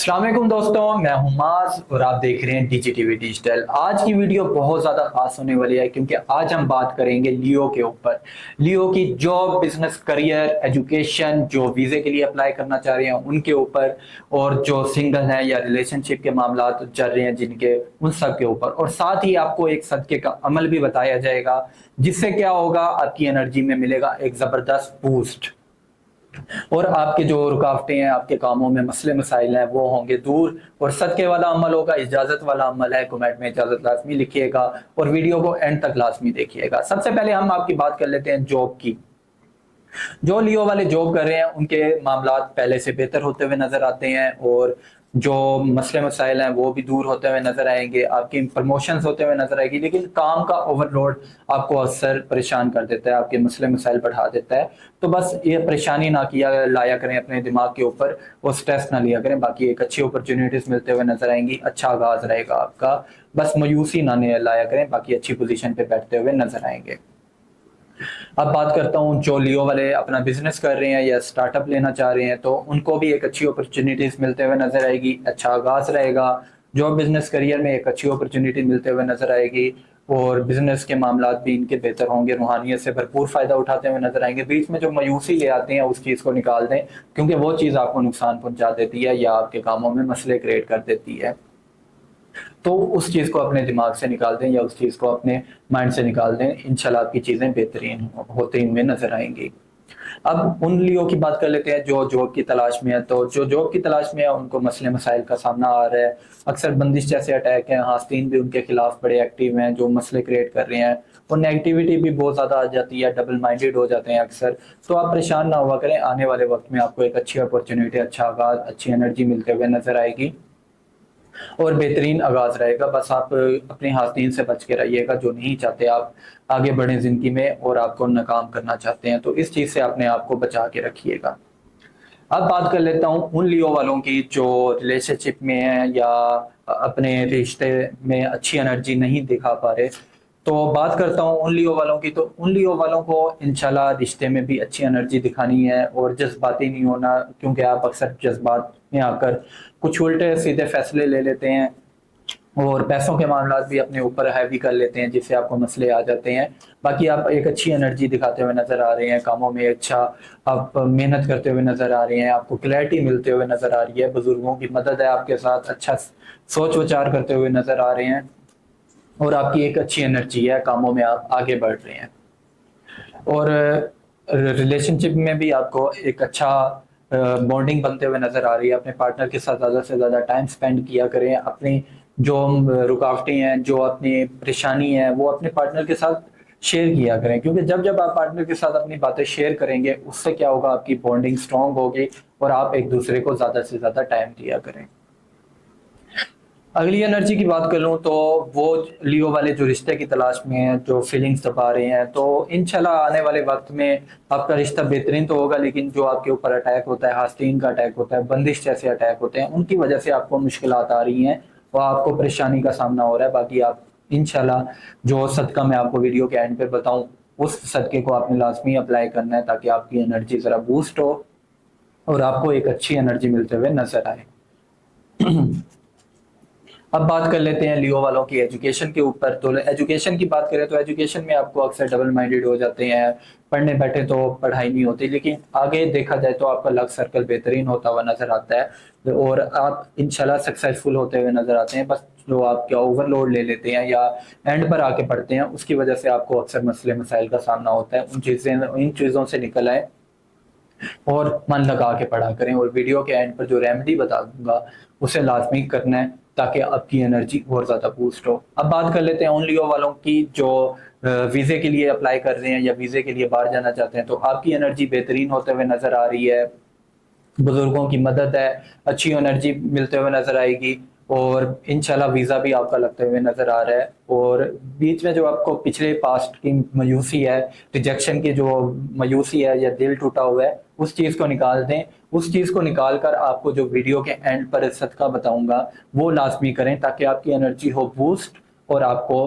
अस्सलाम वालेकुम दोस्तों, मैं हूं माज और आप देख रहे हैं डीजीटीवी डिजिटल। आज की वीडियो बहुत ज़्यादा खास होने वाली है क्योंकि आज हम बात करेंगे लियो के ऊपर। लियो की जॉब, बिजनेस, करियर, एजुकेशन, जो वीज़े के लिए अप्लाई करना चाह रहे हैं उनके ऊपर, और जो सिंगल हैं या रिलेशनशिप के मामला चल रहे हैं जिनके, उन सब के ऊपर। और साथ ही आपको एक सदके का अमल भी बताया जाएगा जिससे क्या होगा, आपकी एनर्जी में मिलेगा एक ज़बरदस्त बूस्ट और आपके जो रुकावटें हैं, आपके कामों में मसले मसाइल हैं, वो होंगे दूर। और सदके वाला अमल होगा, इजाजत वाला अमल है। कमेंट में इजाजत लाजमी लिखिएगा और वीडियो को एंड तक लाजमी देखिएगा। सबसे पहले हम आपकी बात कर लेते हैं जॉब की। जो लियो वाले जॉब कर रहे हैं उनके मामला पहले से बेहतर होते हुए नजर आते हैं और जो मसले मसाइल हैं वो भी दूर होते हुए नजर आएंगे, आपकी प्रमोशंस होते हुए नजर आएगी। लेकिन काम का ओवरलोड आपको अक्सर परेशान कर देता है, आपके मसले मसाइल बढ़ा देता है। तो बस ये परेशानी ना किया लाया करें अपने दिमाग के ऊपर, और स्ट्रेस ना लिया करें। बाकी एक अच्छी अपॉर्चुनिटीज मिलते हुए नजर आएंगी, अच्छा आगाज रहेगा आपका। बस मायूसी ना लाया करें, बाकी अच्छी पोजीशन पे बैठते हुए नजर आएंगे। अब बात करता हूँ जो लियो वाले अपना बिजनेस कर रहे हैं या स्टार्टअप लेना चाह रहे हैं, तो उनको भी एक अच्छी अपॉर्चुनिटीज मिलते हुए नजर आएगी, अच्छा आगाज रहेगा। जो बिजनेस करियर में एक अच्छी अपॉर्चुनिटी मिलते हुए नजर आएगी और बिजनेस के मामला भी इनके बेहतर होंगे, रूहानियत से भरपूर फायदा उठाते हुए नजर आएंगे। बीच में जो मायूसी ले आते हैं उस चीज को निकाल दें, क्योंकि वो चीज आपको नुकसान पहुंचा देती है या आपके कामों में मसले क्रिएट कर देती है। तो उस चीज को अपने दिमाग से निकाल दें या उस चीज को अपने माइंड से निकाल दें, इंशाल्लाह आपकी चीजें बेहतरीन होते हुए नजर आएंगी। अब उन लियो की बात कर लेते हैं जो जॉब की तलाश में है। तो जो जॉब की तलाश में है उनको मसले मसाइल का सामना आ रहा है। अक्सर बंदिश जैसे अटैक हैं, आस्तीन भी उनके खिलाफ बड़े एक्टिव हैं जो मसले क्रिएट कर रहे हैं, और नेगेटिविटी भी बहुत ज्यादा आ जाती है, डबल माइंडेड हो जाते हैं अक्सर। तो आप परेशान ना हुआ करें, आने वाले वक्त में आपको एक अच्छी अपॉर्चुनिटी, अच्छा आगाज, अच्छी एनर्जी मिलते हुए नजर आएगी और बेहतरीन आगाज रहेगा। बस आप अपने हाथीन से बच के रहिएगा, जो नहीं चाहते आप आगे बढ़े जिंदगी में और आपको नाकाम करना चाहते हैं, तो इस चीज से अपने आप को बचा के रखिएगा। अब बात कर लेता हूँ उन लियो वालों की जो रिलेशनशिप में है या अपने रिश्ते में अच्छी एनर्जी नहीं दिखा पा रहे। तो बात करता हूँ उन लियो वालों की। तो उन लियो वालों को इंशाल्लाह रिश्ते में भी अच्छी एनर्जी दिखानी है और जज्बाती नहीं होना, क्योंकि आप अक्सर जज्बात में आकर कुछ उल्टे सीधे फैसले ले लेते हैं और पैसों के मामला भी अपने ऊपर हैवी कर लेते हैं, जिससे आपको मसले आ जाते हैं। बाकी आप एक अच्छी एनर्जी दिखाते हुए नजर आ रहे हैं, कामों में अच्छा आप मेहनत करते हुए नजर आ रहे हैं, आपको क्लैरिटी मिलते हुए नजर आ रही है, बुजुर्गों की मदद है आपके साथ, अच्छा सोच विचार करते हुए नजर आ रहे हैं और आपकी एक अच्छी एनर्जी है, कामों में आप आगे बढ़ रहे हैं। और रिलेशनशिप में भी आपको एक अच्छा बॉन्डिंग बनते हुए नजर आ रही है। अपने पार्टनर के साथ ज़्यादा से ज़्यादा टाइम स्पेंड किया करें। अपनी जो रुकावटें हैं, जो अपनी परेशानी है, वो अपने पार्टनर के साथ शेयर किया करें, क्योंकि जब जब आप पार्टनर के साथ अपनी बातें शेयर करेंगे उससे क्या होगा, आपकी बॉन्डिंग स्ट्रांग होगी और आप एक दूसरे को ज़्यादा से ज़्यादा टाइम दिया करें। अगली एनर्जी की बात कर लूँ तो वो लियो वाले जो रिश्ते की तलाश में हैं, जो फीलिंग्स दबा रहे हैं, तो इंशाल्लाह आने वाले वक्त में आपका रिश्ता बेहतरीन तो होगा। लेकिन जो आपके ऊपर अटैक होता है, आस्तीन का अटैक होता है, बंदिश जैसे अटैक होते हैं, उनकी वजह से आपको मुश्किलात आ रही हैं और आपको परेशानी का सामना हो रहा है। बाकी आप इंशाल्लाह जो सदका मैं आपको वीडियो के एंड पे बताऊं, उस सदके को आपने लाजमी अप्लाई करना है ताकि आपकी एनर्जी जरा बूस्ट हो और आपको एक अच्छी एनर्जी मिलते हुए नजर आए। अब बात कर लेते हैं लियो वालों की एजुकेशन के ऊपर। तो एजुकेशन की बात करें तो एजुकेशन में आपको अक्सर डबल माइंडेड हो जाते हैं, पढ़ने बैठे तो पढ़ाई नहीं होती, लेकिन आगे देखा जाए तो आपका लक सर्कल बेहतरीन होता हुआ नजर आता है और आप इंशाल्लाह सक्सेसफुल होते हुए नजर आते हैं। बस जो आप क्या ओवरलोड ले लेते हैं या एंड पर आके पढ़ते हैं, उसकी वजह से आपको अक्सर मसले मसाइल का सामना होता है। इन चीज़ों से निकल आए और मन लगा के पढ़ा करें, और वीडियो के एंड पर जो रेमेडी बता दूंगा उसे लाजमी करना है ताकि आपकी एनर्जी और ज़्यादा बूस्ट हो। अब बात कर लेते हैं उन लियो वालों की जो वीज़े के लिए अप्लाई कर रहे हैं या वीज़े के लिए बाहर जाना चाहते हैं। तो आपकी एनर्जी बेहतरीन होते हुए नज़र आ रही है, बुजुर्गों की मदद है, अच्छी एनर्जी मिलते हुए नजर आएगी और इंशाल्लाह वीज़ा भी आपका लगते हुए नजर आ रहा है। और बीच में जो आपको पिछले पास्ट की मायूसी है, रिजेक्शन की जो मायूसी है या दिल टूटा हुआ है, उस चीज़ को निकाल दें। उस चीज़ को निकाल कर आपको जो वीडियो के एंड पर सदका बताऊंगा वो लाजमी करें ताकि आपकी एनर्जी हो बूस्ट और आपको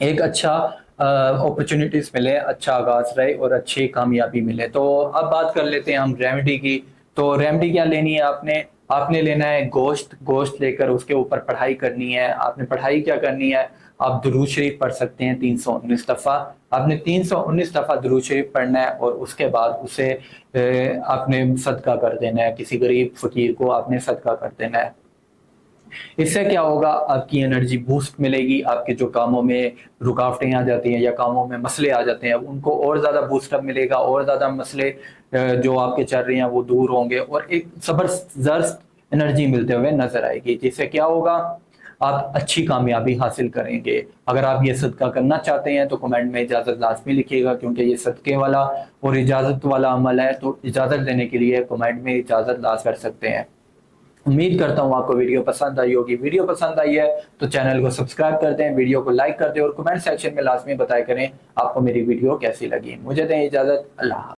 एक अच्छा अपॉर्चुनिटीज मिले, अच्छा आगाज रहे और अच्छी कामयाबी मिले। तो अब बात कर लेते हैं हम रेमेडी की। तो रेमेडी क्या लेनी है आपने, आपने लेना है गोश्त, गोश्त लेकर उसके ऊपर पढ़ाई करनी है। आपने पढ़ाई क्या करनी है, आप दुरूद शरीफ पढ़ सकते हैं 319 दफ़ा। आपने 319 दफ़ा दुरूद शरीफ पढ़ना है और उसके बाद उसे आपने सदका कर देना है, किसी गरीब फकीर को आपने सदका कर देना है। इससे क्या होगा, आपकी एनर्जी बूस्ट मिलेगी, आपके जो कामों में रुकावटें आ जाती हैं या कामों में मसले आ जाते हैं उनको और ज़्यादा बूस्टअप मिलेगा, और ज़्यादा मसले जो आपके चल रहे हैं वो दूर होंगे और एक ज़बरदस्त एनर्जी मिलते हुए नजर आएगी, जिससे क्या होगा, आप अच्छी कामयाबी हासिल करेंगे। अगर आप ये सदका करना चाहते हैं तो कमेंट में इजाज़त लाजमी लिखिएगा, क्योंकि ये सदके वाला और इजाज़त वाला अमल है, तो इजाज़त देने के लिए कमेंट में इजाज़त लाज कर सकते हैं। उम्मीद करता हूँ आपको वीडियो पसंद आई होगी। वीडियो पसंद आई है तो चैनल को सब्सक्राइब कर दें, वीडियो को लाइक कर दें और कमेंट सेक्शन में लाजमी बताया करें आपको मेरी वीडियो कैसी लगी। मुझे दें इजाज़त, अल्लाह।